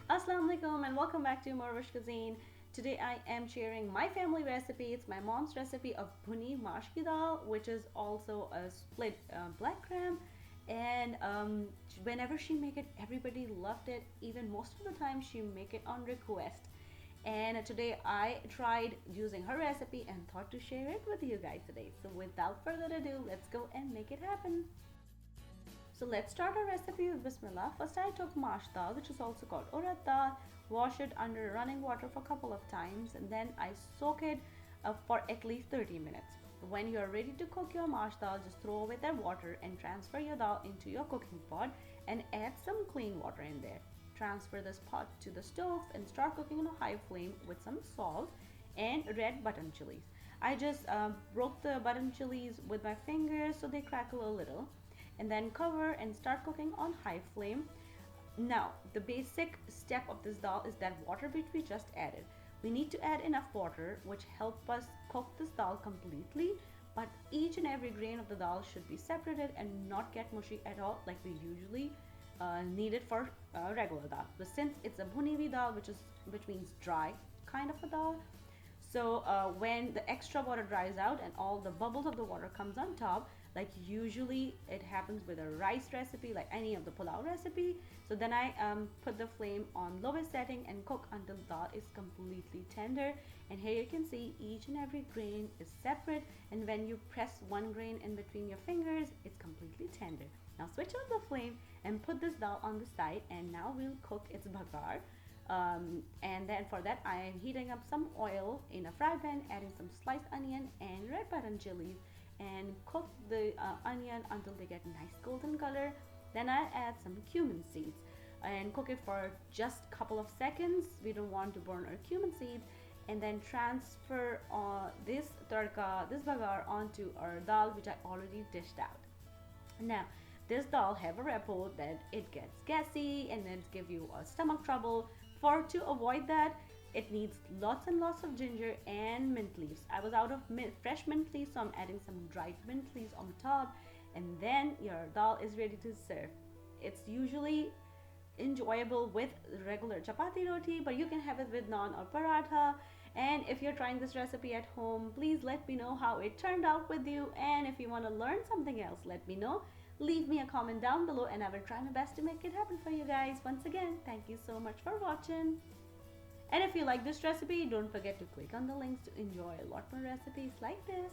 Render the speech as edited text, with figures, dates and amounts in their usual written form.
Assalamu alaikum and welcome back to morEwish cuisine. Today I am sharing my family recipe. It's my mom's recipe of Bhuni Daal, which is also a split black gram. And whenever she make it, everybody loved it. Even most of the time, she make it on request. And today I tried using her recipe and thought to share it with you guys today. So without further ado, let's go and make it happen. So let's start our recipe with Bismillah. First I took mash dal, which is also called urad dal, wash it under running water for a couple of times, and then I soak it for at least 30 minutes. When you are ready to cook your mash dal, just throw away that water and transfer your dal into your cooking pot and add some clean water in there. Transfer this pot to the stove and start cooking on a high flame with some salt and red button chilies. I just broke the button chilies with my fingers so they crackle a little, and then cover and start cooking on high flame. Now, the basic step of this dal is that water which we just added. We need to add enough water which help us cook this dal completely, but each and every grain of the dal should be separated and not get mushy at all like we usually need it for regular dal. But since it's a bhuni dal, which means dry kind of a dal, so when the extra water dries out and all the bubbles of the water comes on top, like usually it happens with a rice recipe, like any of the pulao recipe. So then I put the flame on lowest setting and cook until the dal is completely tender. And here you can see each and every grain is separate, and when you press one grain in between your fingers, it's completely tender. Now switch on the flame and put this dal on the side, and now we'll cook its bagar. And then for that I am heating up some oil in a fry pan, adding some sliced onion and red button chilies, and cook the onion until they get nice golden color. Then I add some cumin seeds and cook it for just a couple of seconds. We don't want to burn our cumin seeds. And then transfer this tadka, this bagar, onto our dal which I already dished out. Now, this dal have a rapport that it gets gassy and then give you a stomach trouble. For to avoid that, it needs lots and lots of ginger and mint leaves. I was out of fresh mint leaves, so I'm adding some dried mint leaves on top, and then your dal is ready to serve. It's usually enjoyable with regular chapati roti, but you can have it with naan or paratha. And if you're trying this recipe at home, please let me know how it turned out with you. And if you want to learn something else, let me know. Leave me a comment down below and I will try my best to make it happen for you guys. Once again, thank you so much for watching. And if you like this recipe, don't forget to click on the links to enjoy a lot more recipes like this.